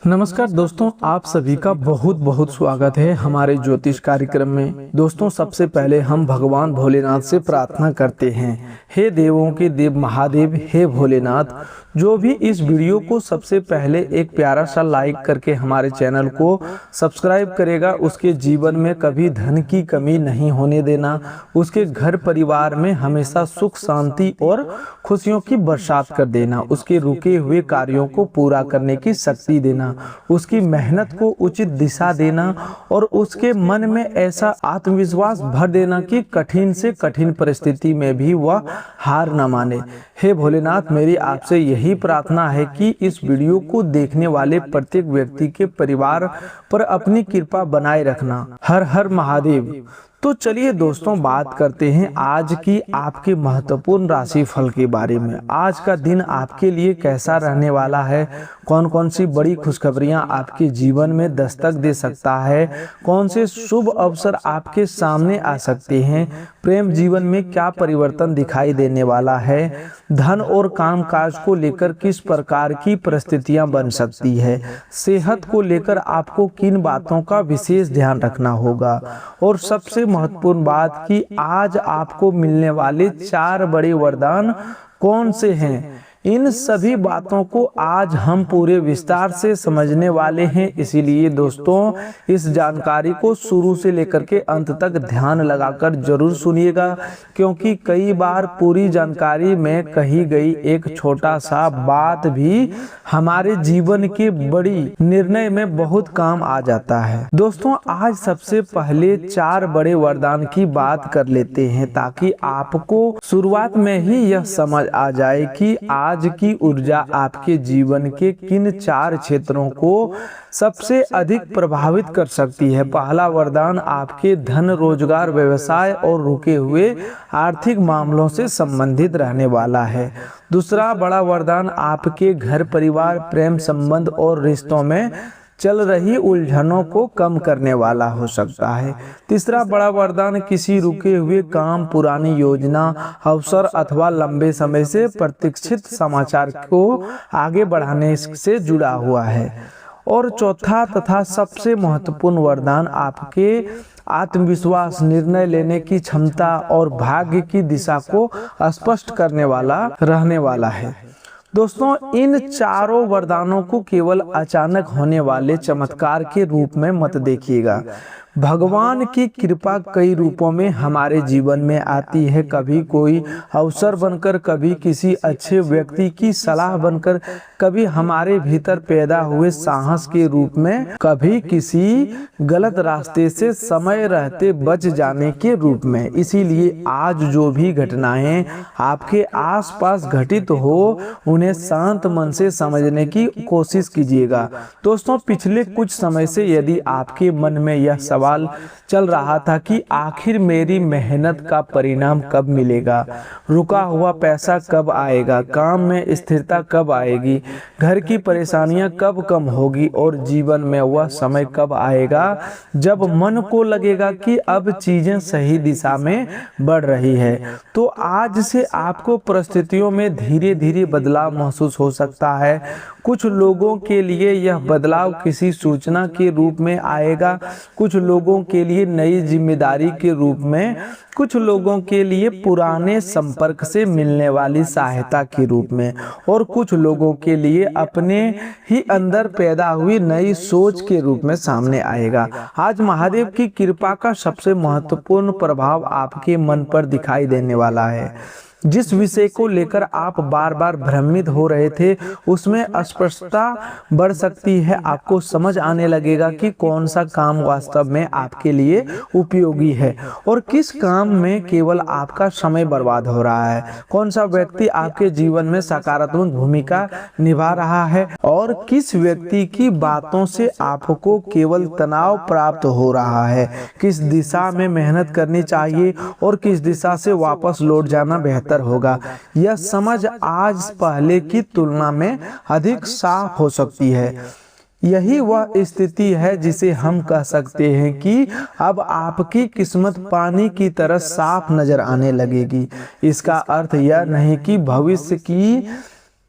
नमस्कार दोस्तों, आप सभी का बहुत बहुत स्वागत है हमारे ज्योतिष कार्यक्रम में। दोस्तों, सबसे पहले हम भगवान भोलेनाथ से प्रार्थना करते हैं, हे देवों के देव महादेव, हे भोलेनाथ, जो भी इस वीडियो को सबसे पहले एक प्यारा सा लाइक करके हमारे चैनल को सब्सक्राइब करेगा, उसके जीवन में कभी धन की कमी नहीं होने देना, उसके घर परिवार में हमेशा सुख शांति और खुशियों की बरसात कर देना, उसके रुके हुए कार्यों को पूरा करने की शक्ति देना, उसकी मेहनत को उचित दिशा देना और उसके मन में ऐसा आत्मविश्वास भर देना कि कठिन से कठिन परिस्थिति में भी वह हार न माने। हे भोलेनाथ, मेरी आपसे यही प्रार्थना है कि इस वीडियो को देखने वाले प्रत्येक व्यक्ति के परिवार पर अपनी कृपा बनाए रखना। हर हर महादेव। तो चलिए दोस्तों, बात करते हैं आज की आपके महत्वपूर्ण राशि फल के बारे में। आज का दिन आपके लिए कैसा रहने वाला है, कौन कौन सी बड़ी खुशखबरियां आपके जीवन में दस्तक दे सकता है, कौन से शुभ अवसर आपके सामने आ सकते हैं, प्रेम जीवन में क्या परिवर्तन दिखाई देने वाला है, धन और कामकाज को लेकर किस प्रकार की परिस्थितियां बन सकती है, सेहत को लेकर आपको किन बातों का विशेष ध्यान रखना होगा, और सबसे महत्वपूर्ण बात कि आज आपको मिलने वाले 4 बड़े वरदान कौन से हैं। इन सभी बातों को आज हम पूरे विस्तार से समझने वाले हैं। इसीलिए दोस्तों, इस जानकारी को शुरू से लेकर के अंत तक ध्यान लगाकर जरूर सुनिएगा, क्योंकि कई बार पूरी जानकारी में कही गई एक छोटा सा बात भी हमारे जीवन के बड़ी निर्णय में बहुत काम आ जाता है। दोस्तों, आज सबसे पहले 4 बड़े वरदान की बात कर लेते हैं, ताकि आपको शुरुआत में ही यह समझ आ जाए कि आज की ऊर्जा आपके जीवन के किन 4 क्षेत्रों को सबसे अधिक प्रभावित कर सकती है। पहला वरदान आपके धन, रोजगार, व्यवसाय और रुके हुए आर्थिक मामलों से संबंधित रहने वाला है। दूसरा बड़ा वरदान आपके घर परिवार, प्रेम संबंध और रिश्तों में चल रही उलझनों को कम करने वाला हो सकता है। तीसरा बड़ा वरदान किसी रुके हुए काम, पुरानी योजना, अवसर अथवा लंबे समय से प्रतीक्षित समाचार को आगे बढ़ाने से जुड़ा हुआ है। और चौथा तथा सबसे महत्वपूर्ण वरदान आपके आत्मविश्वास, निर्णय लेने की क्षमता और भाग्य की दिशा को स्पष्ट करने वाला रहने वाला है। दोस्तों, इन 4 वरदानों को केवल अचानक होने वाले चमत्कार के रूप में मत देखिएगा। भगवान की कृपा कई रूपों में हमारे जीवन में आती है। कभी कोई अवसर बनकर, कभी किसी अच्छे व्यक्ति की सलाह बनकर, कभी हमारे भीतर पैदा हुए साहस के रूप में, कभी किसी गलत रास्ते से समय रहते बच जाने के रूप में। इसीलिए आज जो भी घटनाएं आपके आसपास घटित हो, उन्हें शांत मन से समझने की कोशिश कीजिएगा। दोस्तों, पिछले कुछ समय से यदि आपके मन में यह सवाल चल रहा था कि आखिर मेरी मेहनत का परिणाम कब मिलेगा, रुका हुआ पैसा कब आएगा, काम में स्थिरता कब आएगी, घर की परेशानियां कब कम होगी और जीवन में वह समय कब आएगा जब मन को लगेगा कि अब चीजें सही दिशा में बढ़ रही है, तो आज से आपको परिस्थितियों में धीरे धीरे बदलाव महसूस हो सकता है। कुछ लोगों के लिए यह बदलाव किसी सूचना के रूप में आएगा, कुछ लोगों के लिए नई जिम्मेदारी के रूप में, कुछ लोगों के लिए पुराने संपर्क से मिलने वाली सहायता के रूप में, और कुछ लोगों के लिए अपने ही अंदर पैदा हुई नई सोच के रूप में सामने आएगा। आज महादेव की कृपा का सबसे महत्वपूर्ण प्रभाव आपके मन पर दिखाई देने वाला है। जिस विषय को लेकर आप बार बार भ्रमित हो रहे थे, उसमें स्पष्टता बढ़ सकती है। आपको समझ आने लगेगा कि कौन सा काम वास्तव में आपके लिए उपयोगी है और किस काम में केवल आपका समय बर्बाद हो रहा है, कौन सा व्यक्ति आपके जीवन में सकारात्मक भूमिका निभा रहा है और किस व्यक्ति की बातों से आपको केवल तनाव प्राप्त हो रहा है, किस दिशा में मेहनत करनी चाहिए और किस दिशा से वापस लौट जाना बेहतर होगा। यह समझ आज पहले की तुलना में अधिक साफ हो सकती है। यही वह स्थिति है जिसे हम कह सकते हैं कि अब आपकी किस्मत पानी की तरह साफ नजर आने लगेगी। इसका अर्थ यह नहीं कि भविष्य की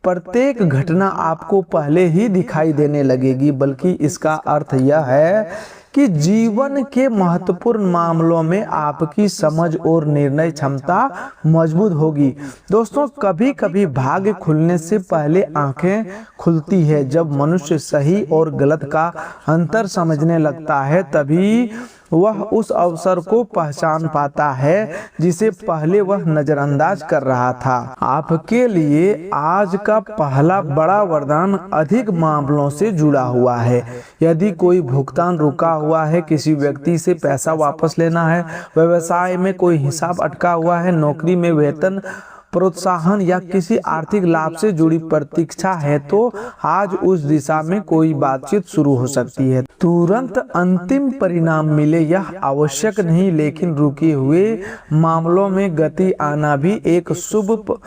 प्रत्येक घटना आपको पहले ही दिखाई देने लगेगी, बल्कि इसका अर्थ यह है कि जीवन के महत्वपूर्ण मामलों में आपकी समझ और निर्णय क्षमता मजबूत होगी। दोस्तों, कभी कभी भाग्य खुलने से पहले आंखें खुलती है। जब मनुष्य सही और गलत का अंतर समझने लगता है, तभी वह उस अवसर को पहचान पाता है जिसे पहले वह नजरअंदाज कर रहा था। आपके लिए आज का पहला बड़ा वरदान अधिक मामलों से जुड़ा हुआ है। यदि कोई भुगतान रुका हुआ है, किसी व्यक्ति से पैसा वापस लेना है, व्यवसाय में कोई हिसाब अटका हुआ है, नौकरी में वेतन प्रोत्साहन या किसी आर्थिक लाभ से जुड़ी प्रतीक्षा है, तो आज उस दिशा में कोई बातचीत शुरू हो सकती है। तुरंत अंतिम परिणाम मिले यह आवश्यक नहीं, लेकिन रुके हुए मामलों में गति आना भी एक शुभ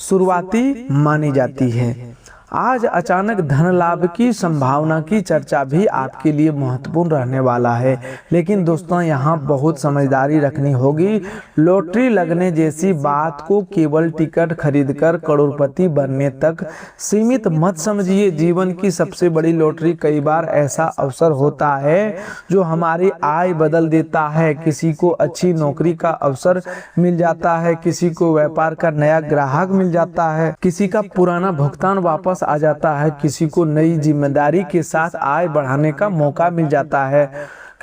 शुरुआती मानी जाती है। आज अचानक धन लाभ की संभावना की चर्चा भी आपके लिए महत्वपूर्ण रहने वाला है, लेकिन दोस्तों यहाँ बहुत समझदारी रखनी होगी। लॉटरी लगने जैसी बात को केवल टिकट खरीदकर करोड़पति बनने तक सीमित मत समझिए। जीवन की सबसे बड़ी लॉटरी कई बार ऐसा अवसर होता है जो हमारी आय बदल देता है। किसी को अच्छी नौकरी का अवसर मिल जाता है, किसी को व्यापार का नया ग्राहक मिल जाता है, किसी का पुराना भुगतान वापस आ जाता है, किसी को नई जिम्मेदारी के साथ आय बढ़ाने का मौका मिल जाता है,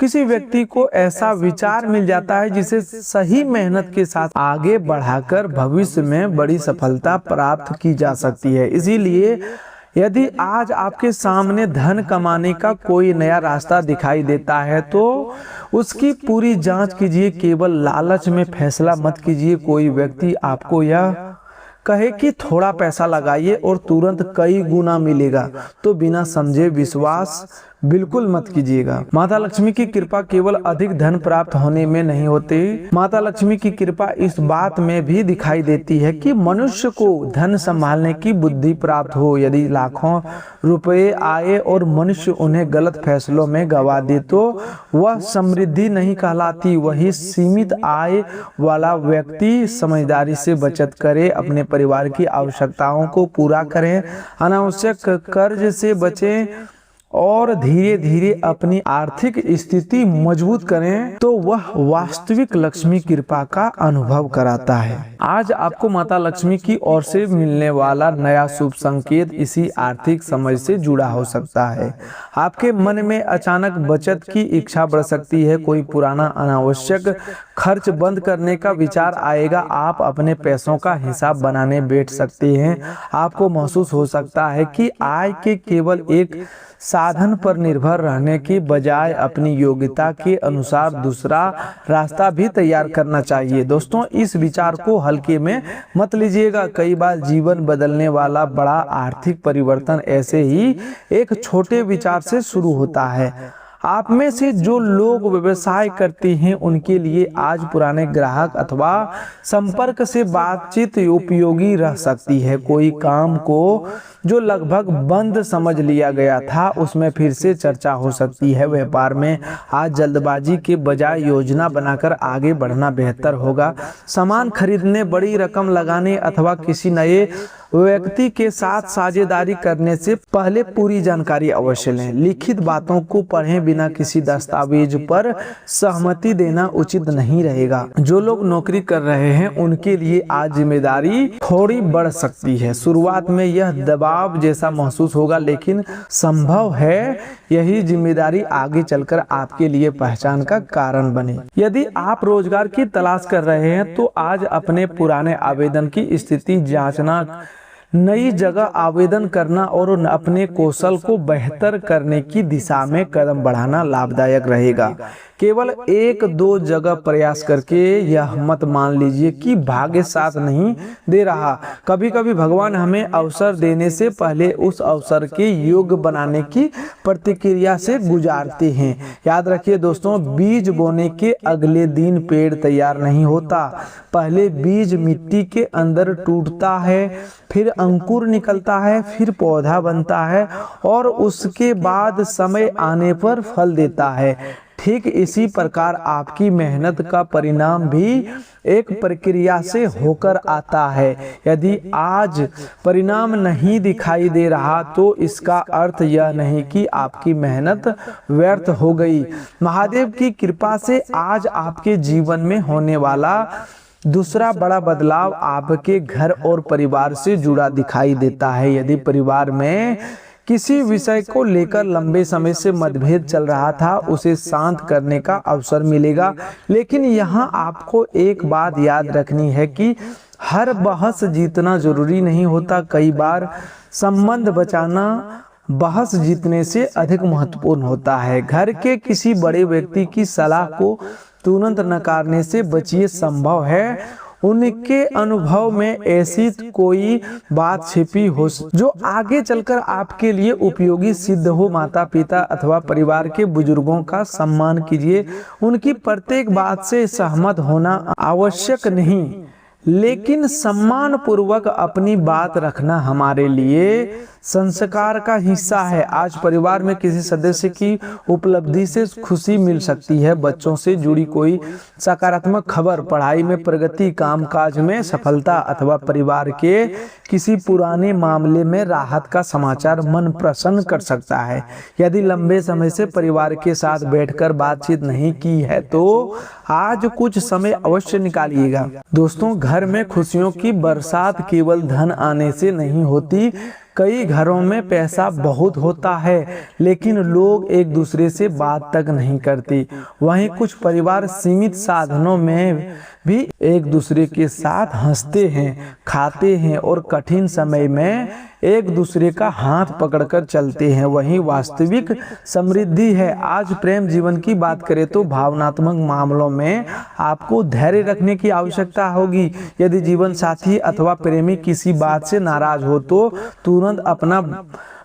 किसी व्यक्ति को ऐसा विचार मिल जाता है जिसे सही मेहनत के साथ आगे बढ़ाकर भविष्य में बड़ी सफलता प्राप्त की जा सकती है। इसीलिए यदि आज आपके सामने धन कमाने का कोई नया रास्ता दिखाई देता है, तो उसकी पूरी जांच कीजिए। केवल लालच में फैसला मत कीजिए। कोई व्यक्ति आपको यह कहे कि थोड़ा पैसा लगाइए और तुरंत कई गुना मिलेगा, तो बिना समझे विश्वास बिल्कुल मत कीजिएगा। माता लक्ष्मी की कृपा केवल अधिक धन प्राप्त होने में नहीं होती, माता लक्ष्मी की कृपा इस बात में भी दिखाई देती है कि मनुष्य को धन संभालने की बुद्धि प्राप्त हो। यदि लाखों रुपए आए और मनुष्य उन्हें गलत फैसलों में गवा दे, तो वह समृद्धि नहीं कहलाती। वही सीमित आय वाला व्यक्ति समझदारी से बचत करे, अपने परिवार की आवश्यकताओं को पूरा करें, अनावश्यक कर्ज से बचें और धीरे धीरे अपनी आर्थिक स्थिति मजबूत करें, तो वह वास्तविक लक्ष्मी कृपा का अनुभव कराता है। आज आपको माता लक्ष्मी की ओर से मिलने वाला नया शुभ संकेत इसी आर्थिक समझ से जुड़ा हो सकता है। आपके मन में अचानक बचत की इच्छा बढ़ सकती है, कोई पुराना अनावश्यक खर्च बंद करने का विचार आएगा, आप अपने पैसों का हिसाब बनाने बैठ सकते हैं। आपको महसूस हो सकता है कि आय के केवल एक साधन पर निर्भर रहने की बजाय अपनी योग्यता के अनुसार दूसरा रास्ता भी तैयार करना चाहिए। दोस्तों, इस विचार को हल्के में मत लीजिएगा। कई बार जीवन बदलने वाला बड़ा आर्थिक परिवर्तन ऐसे ही एक छोटे विचार से शुरू होता है। आप में से जो लोग व्यवसाय करते हैं, उनके लिए आज पुराने ग्राहक अथवा संपर्क से बातचीत उपयोगी रह सकती है। कोई काम को जो लगभग बंद समझ लिया गया था, उसमें फिर से चर्चा हो सकती है। व्यापार में आज जल्दबाजी के बजाय योजना बनाकर आगे बढ़ना बेहतर होगा। सामान खरीदने, बड़ी रकम लगाने अथवा किसी नए व्यक्ति के साथ साझेदारी करने से पहले पूरी जानकारी अवश्य लें। लिखित बातों को पढ़ें, बिना किसी दस्तावेज पर सहमति देना उचित नहीं रहेगा। जो लोग नौकरी कर रहे हैं, उनके लिए आज जिम्मेदारी थोड़ी बढ़ सकती है। शुरुआत में यह दबाव जैसा महसूस होगा, लेकिन संभव है यही जिम्मेदारी आगे चलकर आपके लिए पहचान का कारण बने। यदि आप रोजगार की तलाश कर रहे हैं, तो आज अपने पुराने आवेदन की स्थिति जांचना, नई जगह आवेदन करना और अपने कौशल को बेहतर करने की दिशा में कदम बढ़ाना लाभदायक रहेगा। केवल एक दो जगह प्रयास करके यह मत मान लीजिए कि भाग्य साथ नहीं दे रहा। कभी कभी भगवान हमें अवसर देने से पहले उस अवसर के योग्य बनाने की प्रतिक्रिया से गुजारते हैं। याद रखिए दोस्तों, बीज बोने के अगले दिन पेड़ तैयार नहीं होता। पहले बीज मिट्टी के अंदर टूटता है, फिर अंकुर निकलता है, फिर पौधा बनता है और उसके बाद समय आने पर फल देता है। ठीक इसी प्रकार आपकी मेहनत का परिणाम भी एक प्रक्रिया से होकर आता है। यदि आज परिणाम नहीं दिखाई दे रहा तो इसका अर्थ यह नहीं कि आपकी मेहनत व्यर्थ हो गई। महादेव की कृपा से आज आपके जीवन में होने वाला दूसरा बड़ा बदलाव आपके घर और परिवार से जुड़ा दिखाई देता है। यदि परिवार में किसी विषय को लेकर लंबे समय से मतभेद चल रहा था, उसे शांत करने का अवसर मिलेगा। लेकिन यहाँ आपको एक बात याद रखनी है कि हर बहस जीतना जरूरी नहीं होता। कई बार संबंध बचाना बहस जीतने से अधिक महत्वपूर्ण होता है। घर के किसी बड़े व्यक्ति की सलाह को तुरंत नकारने से बचिए। संभव है उनके अनुभव में ऐसी कोई बात छिपी हो जो आगे चलकर आपके लिए उपयोगी सिद्ध हो। माता पिता अथवा परिवार के बुजुर्गों का सम्मान कीजिए। उनकी प्रत्येक बात से सहमत होना आवश्यक नहीं, लेकिन सम्मान पूर्वक अपनी बात रखना हमारे लिए संस्कार का हिस्सा है। आज परिवार में किसी सदस्य की उपलब्धि से खुशी मिल सकती है। बच्चों से जुड़ी कोई सकारात्मक खबर, पढ़ाई में प्रगति, कामकाज में सफलता अथवा परिवार के किसी पुराने मामले में राहत का समाचार मन प्रसन्न कर सकता है। यदि लंबे समय से परिवार के साथ बैठकर बातचीत नहीं की है तो आज कुछ समय अवश्य निकालिएगा। दोस्तों, घर में खुशियों की बरसात केवल धन आने से नहीं होती। कई घरों में पैसा बहुत होता है लेकिन लोग एक दूसरे से बात तक नहीं करते। वहीं कुछ परिवार सीमित साधनों में भी एक दूसरे के साथ हंसते हैं, खाते हैं और कठिन समय में एक दूसरे का हाथ पकड़कर चलते हैं। वहीं वास्तविक समृद्धि है। आज प्रेम जीवन की बात करें तो भावनात्मक मामलों में आपको धैर्य रखने की आवश्यकता होगी। यदि जीवन साथी अथवा प्रेमी किसी बात से नाराज हो तो तुरंत अपना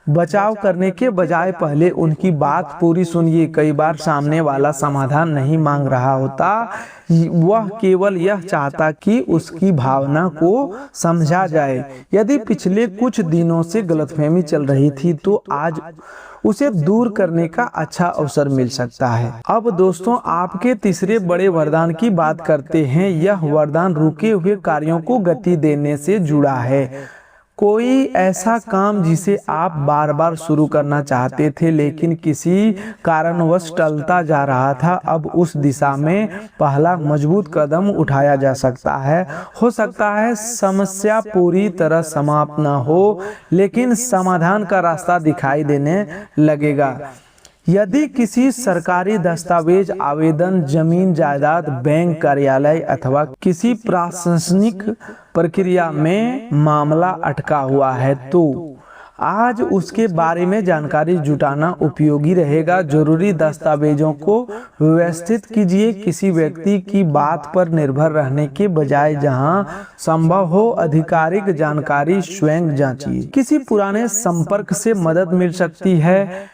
बचाव करने के बजाय पहले उनकी बात पूरी सुनिए। कई बार सामने वाला समाधान नहीं मांग रहा होता, वह केवल यह चाहता कि उसकी भावना को समझा जाए। यदि पिछले कुछ दिनों से गलतफहमी चल रही थी तो आज उसे दूर करने का अच्छा अवसर मिल सकता है। अब दोस्तों, आपके तीसरे बड़े वरदान की बात करते हैं। यह वरदान रुके हुए कार्यों को गति देने से जुड़ा है। कोई ऐसा काम जिसे आप बार बार शुरू करना चाहते थे लेकिन किसी कारणवश टलता जा रहा था, अब उस दिशा में पहला मजबूत कदम उठाया जा सकता है। हो सकता है समस्या पूरी तरह समाप्त ना हो, लेकिन समाधान का रास्ता दिखाई देने लगेगा। यदि किसी सरकारी दस्तावेज, आवेदन, जमीन जायदाद, बैंक कार्यालय अथवा किसी प्रशासनिक प्रक्रिया में मामला अटका हुआ है तो आज उसके बारे में जानकारी जुटाना उपयोगी रहेगा। जरूरी दस्तावेजों को व्यवस्थित कीजिए। किसी व्यक्ति की बात पर निर्भर रहने के बजाय जहां संभव हो आधिकारिक जानकारी स्वयं जांचिए। किसी पुराने संपर्क से मदद मिल सकती है।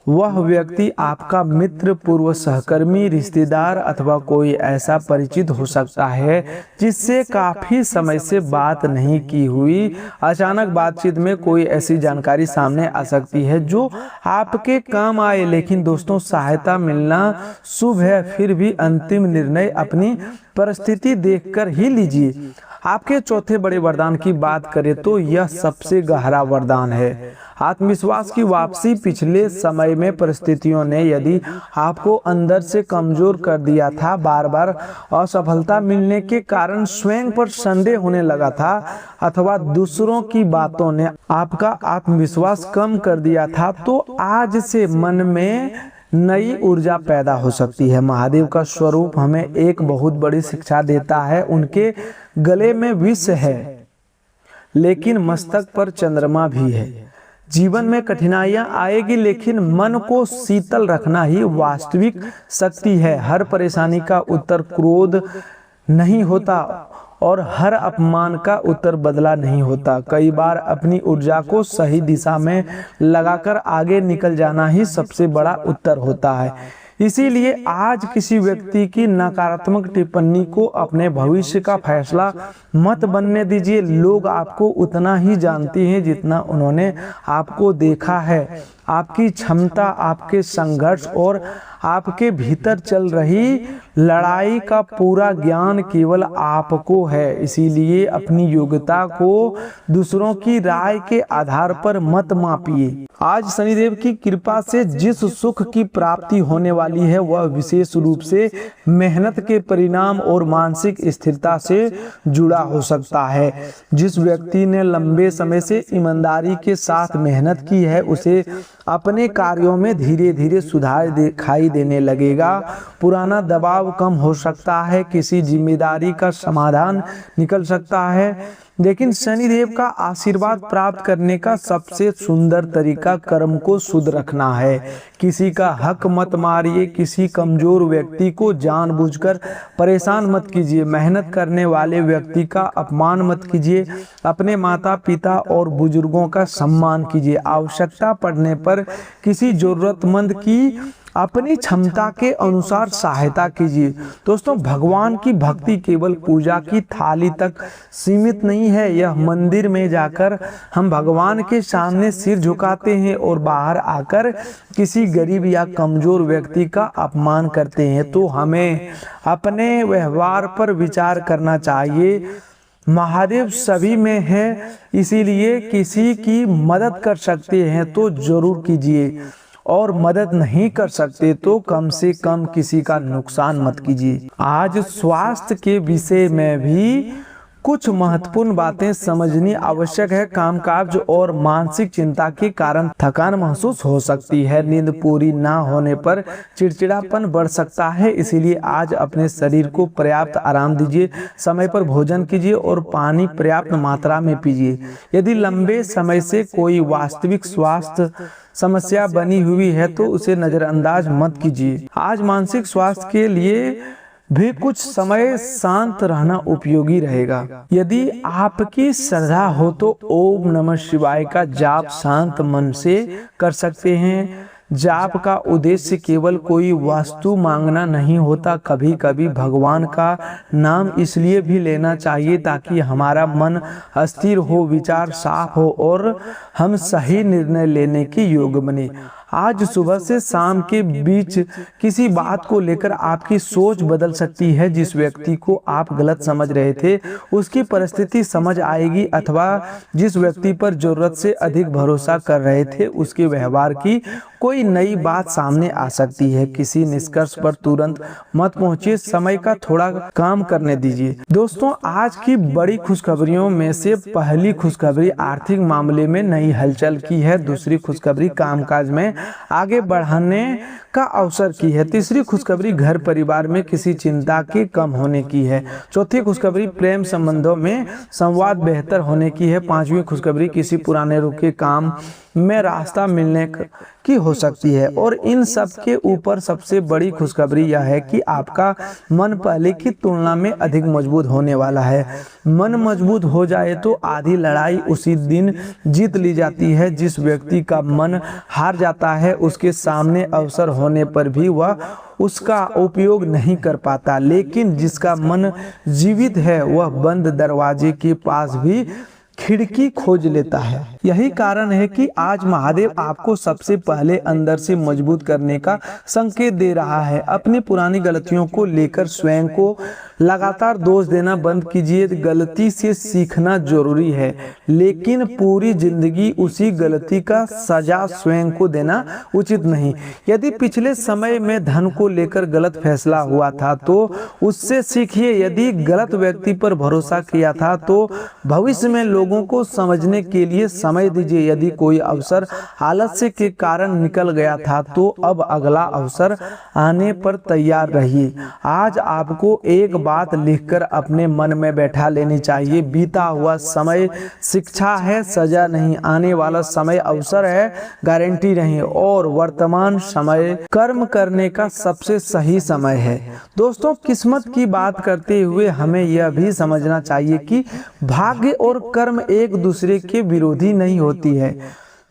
वह व्यक्ति आपका मित्र, पूर्व सहकर्मी, रिश्तेदार अथवा कोई ऐसा परिचित हो सकता है जिससे काफी समय से बात नहीं की हुई। अचानक बातचीत में कोई ऐसी जानकारी सामने आ सकती है जो आपके काम आए। लेकिन दोस्तों, सहायता मिलना शुभ है, फिर भी अंतिम निर्णय अपनी परिस्थिति देखकर ही लीजिए। आपके चौथे बड़े वरदान की बात करें तो यह सबसे गहरा वरदान है, आत्मविश्वास की वापसी। पिछले समय में परिस्थितियों ने यदि आपको अंदर से कमजोर कर दिया था, बार बार असफलता मिलने के कारण स्वयं पर संदेह होने लगा था अथवा दूसरों की बातों ने आपका आत्मविश्वास कम कर दिया था, तो आज से मन में नई ऊर्जा पैदा हो सकती है। महादेव का स्वरूप हमें एक बहुत बड़ी शिक्षा देता है। उनके गले में विष है लेकिन मस्तक पर चंद्रमा भी है। जीवन में कठिनाइयां आएगी लेकिन मन को शीतल रखना ही वास्तविक शक्ति है। हर परेशानी का उत्तर क्रोध नहीं होता और हर अपमान का उत्तर बदला नहीं होता। कई बार अपनी ऊर्जा को सही दिशा में लगाकर आगे निकल जाना ही सबसे बड़ा उत्तर होता है। इसीलिए आज किसी व्यक्ति की नकारात्मक टिप्पणी को अपने भविष्य का फैसला मत बनने दीजिए। लोग आपको उतना ही जानते हैं जितना उन्होंने आपको देखा है। आपकी क्षमता, आपके संघर्ष और आपके भीतर चल रही लड़ाई का पूरा ज्ञान केवल आपको है। इसीलिए अपनी योग्यता को दूसरों की राय के आधार पर मत मापिए। आज शनिदेव की कृपा से जिस सुख की प्राप्ति होने वाली है वह विशेष रूप से मेहनत के परिणाम और मानसिक स्थिरता से जुड़ा हो सकता है। जिस व्यक्ति ने लंबे समय से ईमानदारी के साथ मेहनत की है उसे अपने कार्यों में धीरे धीरे सुधार दिखाई देने लगेगा। पुराना दबाव कम हो सकता है, किसी जिम्मेदारी का समाधान निकल सकता है। लेकिन शनिदेव का आशीर्वाद प्राप्त करने का सबसे सुंदर तरीका कर्म को शुद्ध रखना है। किसी का हक मत मारिए, किसी कमजोर व्यक्ति को जानबूझकर परेशान मत कीजिए, मेहनत करने वाले व्यक्ति का अपमान मत कीजिए, अपने माता पिता और बुजुर्गों का सम्मान कीजिए। आवश्यकता पड़ने पर किसी जरूरतमंद की अपनी क्षमता के अनुसार सहायता कीजिए। दोस्तों, भगवान की भक्ति केवल पूजा की थाली तक सीमित नहीं है। यह मंदिर में जाकर हम भगवान के सामने सिर झुकाते हैं और बाहर आकर किसी गरीब या कमजोर व्यक्ति का अपमान करते हैं तो हमें अपने व्यवहार पर विचार करना चाहिए। महादेव सभी में है, इसीलिए किसी की मदद कर सकते हैं तो जरूर कीजिए और मदद नहीं कर सकते तो कम से कम किसी का नुकसान मत कीजिए। आज स्वास्थ्य के विषय में भी कुछ महत्वपूर्ण बातें समझनी आवश्यक है। कामकाज और मानसिक चिंता के कारण थकान महसूस हो सकती है। नींद पूरी ना होने पर चिड़चिड़ापन बढ़ सकता है। इसीलिए आज अपने शरीर को पर्याप्त आराम दीजिए, समय पर भोजन कीजिए और पानी पर्याप्त मात्रा में पीजिए। यदि लंबे समय से कोई वास्तविक स्वास्थ्य समस्या बनी हुई है तो उसे नजरअंदाज मत कीजिए। आज मानसिक स्वास्थ्य के लिए भी कुछ समय शांत रहना उपयोगी रहेगा। यदि आपकी श्रद्धा हो तो ओम नमः शिवाय का जाप शांत मन से कर सकते हैं। जाप का उद्देश्य केवल कोई वस्तु मांगना नहीं होता। कभी कभी भगवान का नाम इसलिए भी लेना चाहिए ताकि हमारा मन स्थिर हो, विचार साफ हो और हम सही निर्णय लेने के योग्य बने। आज सुबह से शाम के बीच किसी बात को लेकर आपकी सोच बदल सकती है। जिस व्यक्ति को आप गलत समझ रहे थे उसकी परिस्थिति समझ आएगी, अथवा जिस व्यक्ति पर जरूरत से अधिक भरोसा कर रहे थे उसके व्यवहार की कोई नई बात सामने आ सकती है। किसी निष्कर्ष पर तुरंत मत पहुंचिए, समय का थोड़ा काम करने दीजिए। दोस्तों, आज की बड़ी खुशखबरियों में से पहली खुशखबरी आर्थिक मामले में नई हलचल की है। दूसरी खुशखबरी कामकाज में आगे बढ़ाने का अवसर की है। तीसरी खुशखबरी घर परिवार में किसी चिंता के कम होने की है। चौथी खुशखबरी प्रेम संबंधों में संवाद बेहतर होने की है। पांचवी खुशखबरी किसी पुराने रुके काम में रास्ता मिलने की हो सकती है। और इन सब के ऊपर सबसे बड़ी खुशखबरी यह है कि आपका मन पहले की तुलना में अधिक मजबूत होने वाला है। मन मजबूत हो जाए तो आधी लड़ाई उसी दिन जीत ली जाती है। जिस व्यक्ति का मन हार जाता है उसके सामने अवसर होने पर भी वह उसका उपयोग नहीं कर पाता, लेकिन जिसका मन जीवित है वह बंद दरवाजे के पास भी खिड़की खोज लेता है। यही कारण है कि आज महादेव आपको सबसे पहले अंदर से मजबूत करने का संकेत दे रहा है। अपनी पुरानी गलतियों को लेकर स्वयं को लगातार दोष देना बंद कीजिए। गलती से सीखना जरूरी है, लेकिन पूरी जिंदगी उसी गलती का सजा स्वयं को देना उचित नहीं। यदि पिछले समय में धन को लेकर गलत फैसला हुआ था तो उससे सीखिए। यदि गलत व्यक्ति पर भरोसा किया था तो भविष्य में लोगों को समझने के लिए समय दीजिए। यदि कोई अवसर आलस्य के कारण निकल गया था तो अब अगला अवसर आने पर तैयार रहिए। आज आपको एक बात लिखकर अपने मन में बैठा लेनी चाहिए। बीता हुआ समय शिक्षा है, सजा नहीं। आने वाला समय अवसर है, गारंटी नहीं। और वर्तमान समय कर्म करने का सबसे सही समय है। दोस्तों, किस्मत की बात करते हुए हमें यह भी समझना चाहिए कि भाग्य और कर्म एक दूसरे के विरोधी नहीं होती है।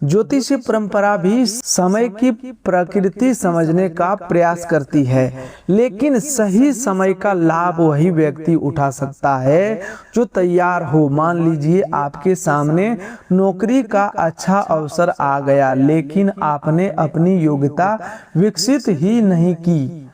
ज्योतिषीय परंपरा भी समय की प्रकृति समझने का प्रयास करती है, लेकिन सही समय का लाभ वही व्यक्ति उठा सकता है जो तैयार हो। मान लीजिए आपके सामने नौकरी का अच्छा अवसर आ गया, लेकिन आपने अपनी योग्यता विकसित ही नहीं की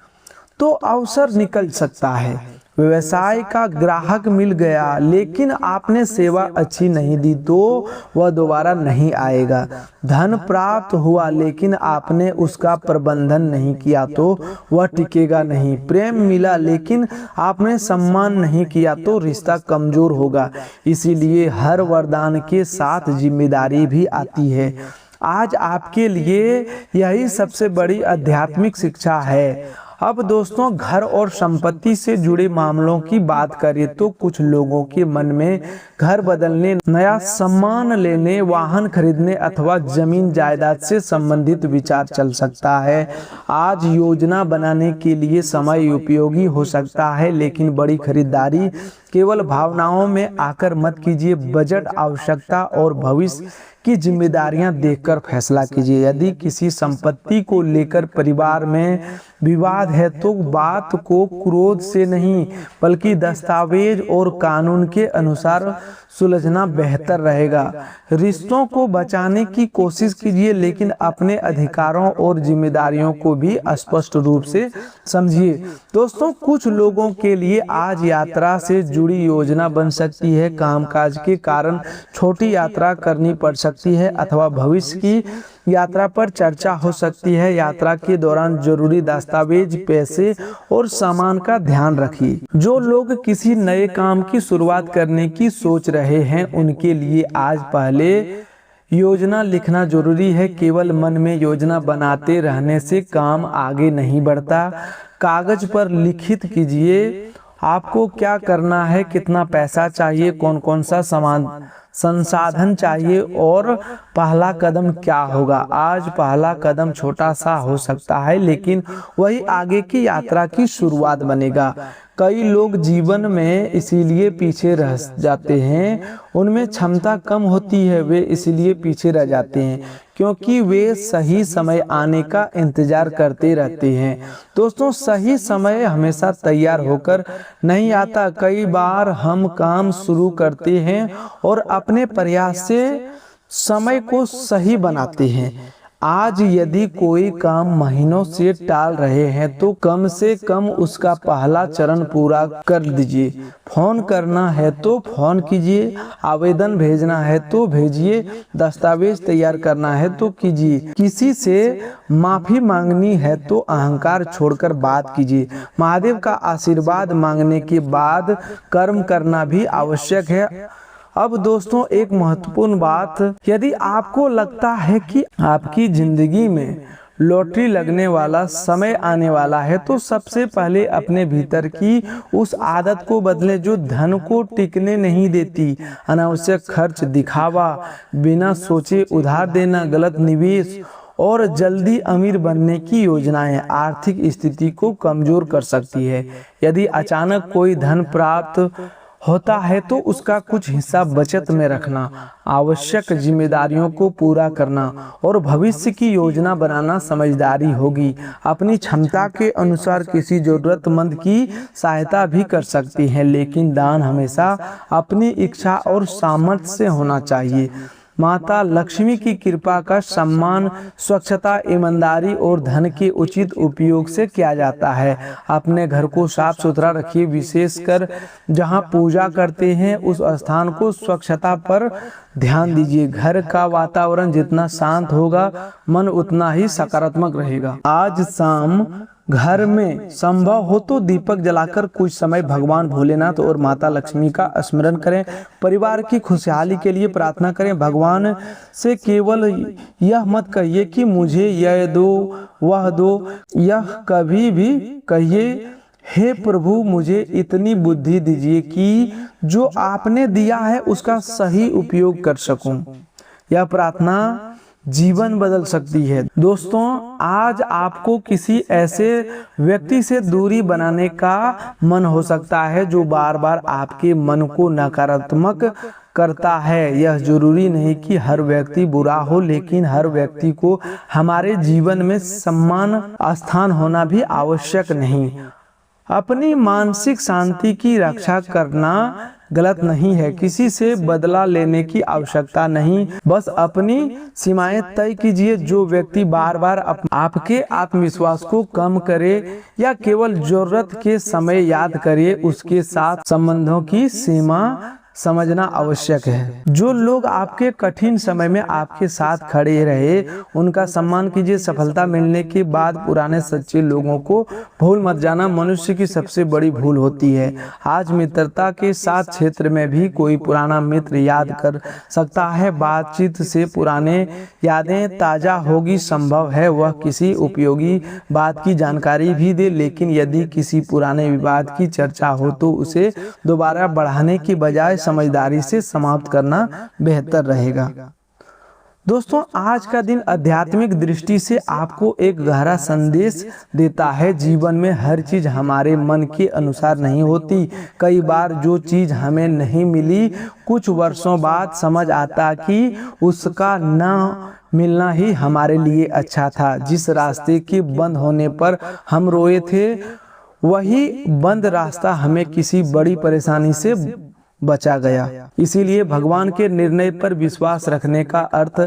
तो अवसर निकल सकता है। व्यवसाय का ग्राहक मिल गया, लेकिन आपने सेवा अच्छी नहीं दी तो वह दोबारा नहीं आएगा। धन प्राप्त हुआ, लेकिन आपने उसका प्रबंधन नहीं किया तो वह टिकेगा नहीं। प्रेम मिला, लेकिन आपने सम्मान नहीं किया तो रिश्ता कमजोर होगा। इसीलिए हर वरदान के साथ जिम्मेदारी भी आती है। आज आपके लिए यही सबसे बड़ी आध्यात्मिक शिक्षा है। अब दोस्तों, घर और संपत्ति से जुड़े मामलों की बात करें तो कुछ लोगों के मन में घर बदलने, नया सामान लेने, वाहन खरीदने अथवा जमीन जायदाद से संबंधित विचार चल सकता है। आज योजना बनाने के लिए समय उपयोगी हो सकता है, लेकिन बड़ी खरीदारी केवल भावनाओं में आकर मत कीजिए। बजट, आवश्यकता और भविष्य की जिम्मेदारियां देखकर फैसला कीजिए। यदि किसी संपत्ति को लेकर परिवार में विवाद है तो बात को क्रोध से नहीं बल्कि दस्तावेज और कानून के अनुसार सुलझना बेहतर रहेगा। रिश्तों को बचाने की कोशिश कीजिए, लेकिन अपने अधिकारों और जिम्मेदारियों को भी स्पष्ट रूप से समझिए। दोस्तों, कुछ लोगों के लिए आज यात्रा से जुड़ी योजना बन सकती है। कामकाज के कारण छोटी यात्रा करनी पड़ सकती है अथवा भविष्य की यात्रा पर चर्चा हो सकती है। यात्रा के दौरान जरूरी दस्तावेज, पैसे और सामान का ध्यान रखिए। जो लोग किसी नए काम की शुरुआत करने की सोच रहे हैं, उनके लिए आज पहले योजना लिखना जरूरी है। केवल मन में योजना बनाते रहने से काम आगे नहीं बढ़ता। कागज पर लिखित कीजिए आपको क्या करना है, कितना पैसा चाहिए, कौन कौन सा संसाधन चाहिए और पहला कदम क्या होगा। आज पहला कदम छोटा सा हो सकता है, लेकिन वही आगे की यात्रा की शुरुआत बनेगा। कई लोग जीवन में इसीलिए पीछे रह जाते हैं, उनमें क्षमता कम होती है, वे इसलिए पीछे रह जाते हैं क्योंकि वे सही समय आने का इंतजार करते रहते हैं। दोस्तों, सही समय हमेशा तैयार होकर नहीं आता। कई बार हम काम शुरू करते हैं और अपने प्रयास से समय को सही बनाते हैं। आज यदि कोई काम महीनों से टाल रहे हैं तो कम से कम उसका पहला चरण पूरा कर दीजिए। फोन करना है तो फोन कीजिए, आवेदन भेजना है तो भेजिए, दस्तावेज तैयार करना है तो कीजिए। किसी से माफी मांगनी है तो अहंकार छोड़कर बात कीजिए। महादेव का आशीर्वाद मांगने के बाद कर्म करना भी आवश्यक है। अब दोस्तों, एक महत्वपूर्ण बात, यदि आपको लगता है कि आपकी जिंदगी में लॉटरी लगने वाला समय आने वाला है तो सबसे पहले अपने भीतर की उस आदत को बदलें जो धन को टिकने नहीं देती। अनावश्यक खर्च, दिखावा, बिना सोचे उधार देना, गलत निवेश और जल्दी अमीर बनने की योजनाएं आर्थिक स्थिति को कमजोर कर सकती है। यदि अचानक कोई धन प्राप्त होता है तो उसका कुछ हिस्सा बचत में रखना, आवश्यक जिम्मेदारियों को पूरा करना और भविष्य की योजना बनाना समझदारी होगी। अपनी क्षमता के अनुसार किसी जरूरतमंद की सहायता भी कर सकती हैं, लेकिन दान हमेशा अपनी इच्छा और सामर्थ्य से होना चाहिए। माता लक्ष्मी की कृपा का सम्मान स्वच्छता, ईमानदारी और धन के उचित उपयोग से किया जाता है। अपने घर को साफ सुथरा रखिए, विशेषकर जहां पूजा करते हैं उस स्थान को स्वच्छता पर ध्यान दीजिए। घर का वातावरण जितना शांत होगा, मन उतना ही सकारात्मक रहेगा। आज शाम घर में संभव हो तो दीपक जलाकर कुछ समय भगवान भोलेनाथ और माता लक्ष्मी का स्मरण करें। परिवार की खुशहाली के लिए प्रार्थना करें। भगवान से केवल यह मत कहिए कि मुझे यह दो वह दो, यह कभी भी कहिए हे प्रभु मुझे इतनी बुद्धि दीजिए कि जो आपने दिया है उसका सही उपयोग कर सकूं। यह प्रार्थना जीवन बदल सकती है। दोस्तों, आज आपको किसी ऐसे व्यक्ति से दूरी बनाने का मन हो सकता है जो बार बार आपके मन को नकारात्मक करता है। यह जरूरी नहीं कि हर व्यक्ति बुरा हो, लेकिन हर व्यक्ति को हमारे जीवन में सम्मान स्थान होना भी आवश्यक नहीं। अपनी मानसिक शांति की रक्षा करना गलत नहीं है, किसी से बदला लेने की आवश्यकता नहीं, बस अपनी सीमाएं तय कीजिए। जो व्यक्ति बार बार आपके आत्मविश्वास को कम करे या केवल जरूरत के समय याद करे, उसके साथ संबंधों की सीमा समझना आवश्यक है। जो लोग आपके कठिन समय में आपके साथ खड़े रहे, उनका सम्मान कीजिए। सफलता मिलने के बाद पुराने सच्चे लोगों को भूल मत जाना, मनुष्य की सबसे बड़ी भूल होती है। आज मित्रता के साथ क्षेत्र में भी कोई पुराना मित्र याद कर सकता है। बातचीत से पुराने यादें ताजा होगी। संभव है वह किसी उपयोगी बात की जानकारी भी दे, लेकिन यदि किसी पुराने विवाद की चर्चा हो तो उसे दोबारा बढ़ाने की बजाय समझदारी से समाप्त करना बेहतर रहेगा। दोस्तों, आज का दिन आध्यात्मिक दृष्टि से आपको एक गहरा संदेश देता है। जीवन में हर चीज हमारे मन के अनुसार नहीं होती। कई बार जो चीज हमें नहीं मिली, कुछ वर्षों बाद समझ आता कि उसका न मिलना ही हमारे लिए अच्छा था। जिस रास्ते के बंद होने पर हम रोए थे, वही बंद रास्ता हमें किसी बड़ी परेशानी से बचा गया। इसीलिए भगवान के निर्णय पर विश्वास रखने का अर्थ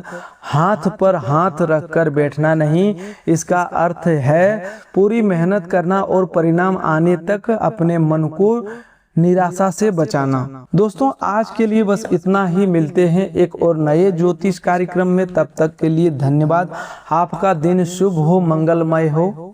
हाथ पर हाथ रखकर बैठना नहीं, इसका अर्थ है पूरी मेहनत करना और परिणाम आने तक अपने मन को निराशा से बचाना। दोस्तों, आज के लिए बस इतना ही। मिलते हैं एक और नए ज्योतिष कार्यक्रम में, तब तक के लिए धन्यवाद। आपका दिन शुभ हो, मंगलमय हो।